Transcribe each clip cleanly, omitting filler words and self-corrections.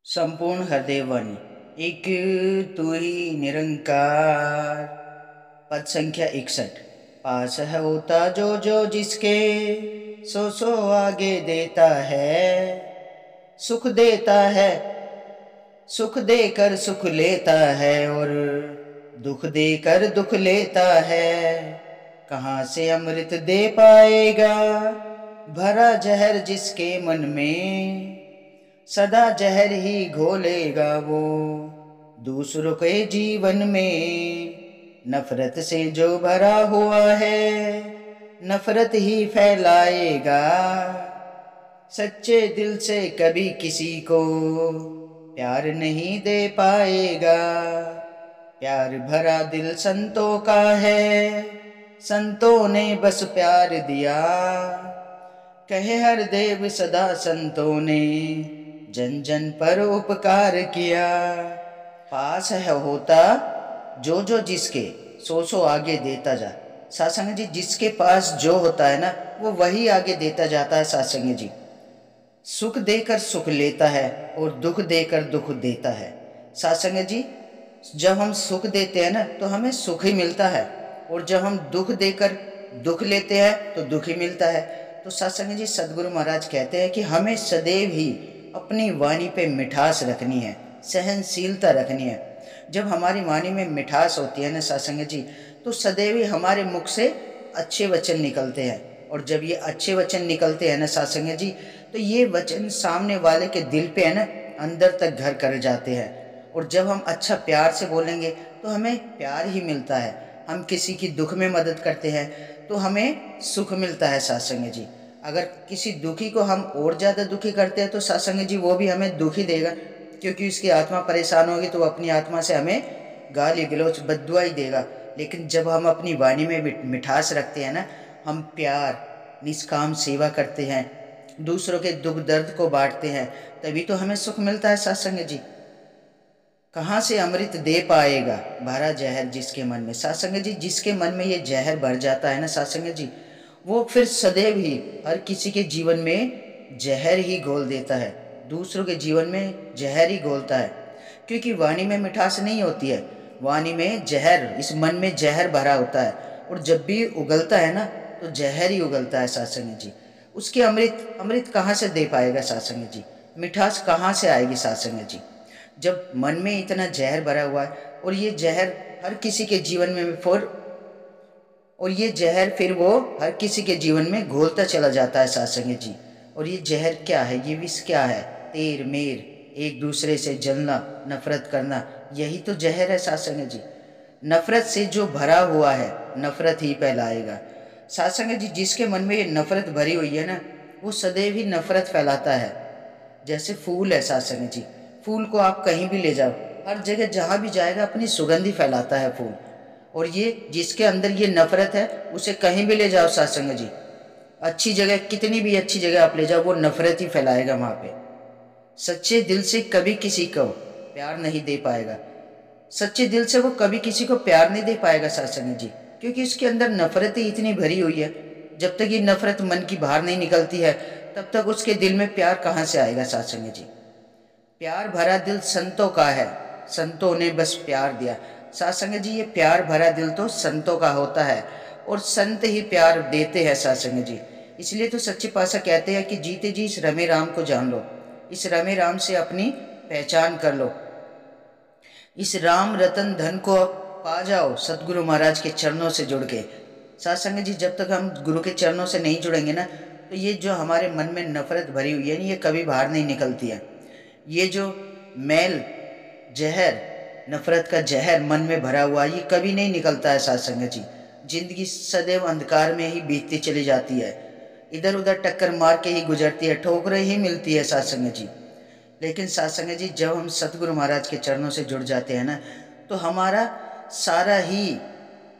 संपूर्ण हृदय वाणी एक तू ही निरंकार। पद संख्या 61। पास है होता जो जो जिसके, सो आगे देता है। सुख देता है, सुख देकर सुख लेता है, और दुख देकर दुख लेता है। कहाँ से अमृत दे पाएगा, भरा जहर जिसके मन में। सदा जहर ही घोलेगा वो दूसरों के जीवन में। नफरत से जो भरा हुआ है, नफरत ही फैलाएगा। सच्चे दिल से कभी किसी को प्यार नहीं दे पाएगा। प्यार भरा दिल संतों का है, संतों ने बस प्यार दिया। कहे हर देव सदा संतों ने, जन जन पर उपकार किया। पास है होता जो जो जिसके, सो आगे देता जा। सासंग जी, जिसके पास जो होता है ना, वो वही आगे देता जाता है। सासंग जी, सुख देकर सुख लेता है और दुख देकर दुख देता है। सासंग जी, जब हम सुख देते हैं ना, तो हमें सुख ही मिलता है, और जब हम दुख देकर दुख लेते हैं तो दुख ही मिलता है। तो सत्संग जी, सदगुरु महाराज कहते हैं कि हमें सदैव ही अपनी वाणी पे मिठास रखनी है, सहनशीलता रखनी है। जब हमारी वाणी में मिठास होती है ना सत्संग जी, तो सदैव ही हमारे मुख से अच्छे वचन निकलते हैं। और जब ये अच्छे वचन निकलते हैं ना सत्संग जी, तो ये वचन सामने वाले के दिल पे है ना, अंदर तक घर कर जाते हैं। और जब हम अच्छा प्यार से बोलेंगे तो हमें प्यार ही मिलता है। हम किसी की दुख में मदद करते हैं तो हमें सुख मिलता है सत्संग जी। अगर किसी दुखी को हम और ज़्यादा दुखी करते हैं तो सत्संग जी वो भी हमें दुखी देगा, क्योंकि उसकी आत्मा परेशान होगी तो वो अपनी आत्मा से हमें गाली गलौज बद्दुआ ही देगा। लेकिन जब हम अपनी वाणी में मिठास रखते हैं ना, हम प्यार निष्काम सेवा करते हैं, दूसरों के दुख दर्द को बांटते हैं, तभी तो हमें सुख मिलता है सत्संग जी। कहाँ से अमृत दे पाएगा, भरा जहर जिसके मन में। सत्संग जी, जिसके मन में ये जहर भर जाता है ना सत्संग जी, वो फिर सदैव ही हर किसी के जीवन में जहर ही घोल देता है, दूसरों के जीवन में जहर ही घोलता है। क्योंकि वाणी में मिठास नहीं होती है, वाणी में जहर, इस मन में जहर भरा होता है। और जब भी उगलता है ना, तो जहर ही उगलता है सत्संग जी। उसके अमृत अमृत कहाँ से दे पाएगा सत्संग जी, मिठास कहाँ से आएगी सत्संग जी, जब मन में इतना जहर भरा हुआ है। और ये जहर हर किसी के जीवन में और ये जहर फिर वो हर किसी के जीवन में घोलता चला जाता है सत्संग जी। और ये जहर क्या है, ये विष क्या है? तेर मेर, एक दूसरे से जलना, नफरत करना, यही तो जहर है सत्संग जी। नफरत से जो भरा हुआ है, नफरत ही फैलाएगा। सत्संग जी, जिसके मन में ये नफरत भरी हुई है ना, वो सदैव ही नफरत फैलाता है। जैसे फूल है सत्संग जी, फूल को आप कहीं भी ले जाओ, हर जगह जहाँ भी जाएगा अपनी सुगंधी फैलाता है फूल। और ये जिसके अंदर ये नफरत है, उसे कहीं भी ले जाओ सत्संग जी, अच्छी जगह, कितनी भी अच्छी जगह आप ले जाओ, वो नफरत ही फैलाएगा वहाँ पे। सच्चे दिल से कभी किसी को प्यार नहीं दे पाएगा, सच्चे दिल से वो कभी किसी को प्यार नहीं दे पाएगा सत्संग जी, क्योंकि उसके अंदर नफरत ही इतनी भरी हुई है। जब तक ये नफरत मन की बाहर नहीं निकलती है, तब तक उसके दिल में प्यार कहाँ से आएगा सत्संग जी। प्यार भरा दिल संतों का है, संतों ने बस प्यार दिया। सत्संग जी, ये प्यार भरा दिल तो संतों का होता है, और संत ही प्यार देते हैं सत्संग जी। इसलिए तो सच्चे पातशाह कहते हैं कि जीते जी इस रमे राम को जान लो, इस रमे राम से अपनी पहचान कर लो, इस राम रतन धन को पा जाओ सतगुरु महाराज के चरणों से जुड़ के। सत्संग जी, जब तक हम गुरु के चरणों से नहीं जुड़ेंगे ना, तो ये जो हमारे मन में नफरत भरी हुई है ना, ये कभी बाहर नहीं निकलती है। ये जो मैल जहर, नफरत का जहर मन में भरा हुआ, ये कभी नहीं निकलता है सत्संग जी। जिंदगी सदैव अंधकार में ही बीतती चली जाती है, इधर उधर टक्कर मार के ही गुजरती है, ठोकरें ही मिलती है सत्संग जी। लेकिन सत्संग जी, जब हम सतगुरु महाराज के चरणों से जुड़ जाते हैं ना, तो हमारा सारा ही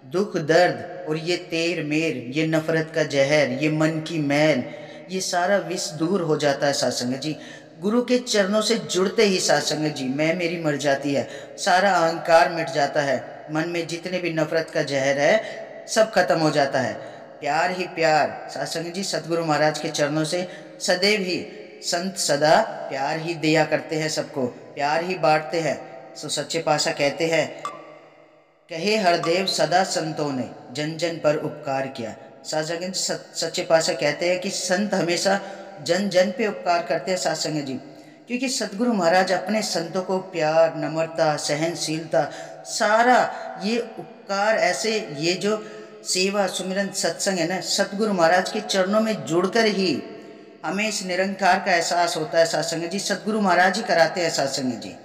दुख दर्द और ये तेर मेर, ये नफरत का जहर, ये मन की मैल, ये सारा विष दूर हो जाता है सत्संग जी। गुरु के चरणों से जुड़ते ही सत्संग जी, मैं मेरी मर जाती है, सारा अहंकार मिट जाता है, मन में जितने भी नफरत का जहर है सब खत्म हो जाता है। प्यार ही प्यार, सत्संग जी, सतगुरु महाराज के चरणों से सदैव ही संत सदा प्यार ही दिया करते हैं, सबको प्यार ही बांटते हैं। सो सच्चे पातशाह कहते हैं, कहे हरदेव सदा संतों ने जन जन पर उपकार किया। साधुसंग सच्चे पातशाह कहते हैं कि संत हमेशा जन जन पे उपकार करते हैं साधुसंग जी, क्योंकि सदगुरु महाराज अपने संतों को प्यार, नम्रता, सहनशीलता, सारा ये उपकार ऐसे, ये जो सेवा सुमिरन सत्संग है ना, सतगुरु महाराज के चरणों में जुड़कर ही हमें इस निरंकार का एहसास होता है। सत्संग जी सतगुरु महाराज ही कराते हैं सत्संग जी।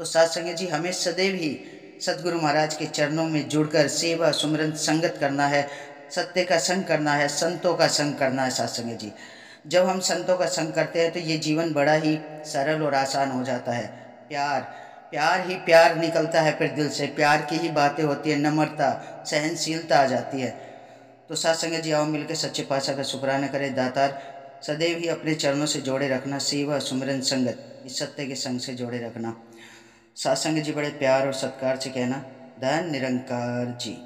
तो सत्संग जी हमें सदैव ही सतगुरु महाराज के चरणों में जुड़कर सेवा सुमिरन संगत करना है, सत्य का संग करना है, संतों का संग करना है सत्संग जी। जब हम संतों का संग करते हैं तो ये जीवन बड़ा ही सरल और आसान हो जाता है। प्यार प्यार ही प्यार निकलता है, फिर दिल से प्यार की ही बातें होती है, नम्रता, सहनशीलता आ जाती है। तो सत्संग जी आओ मिलकर सच्चे पातशाह का शुक्राना करें। दातार सदैव ही अपने चरणों से जोड़े रखना, सेवा सुमिरन संगत इस सत्य के संग से जोड़े रखना। सत्संग जी बड़े प्यार और सत्कार से कहना, धन निरंकार जी।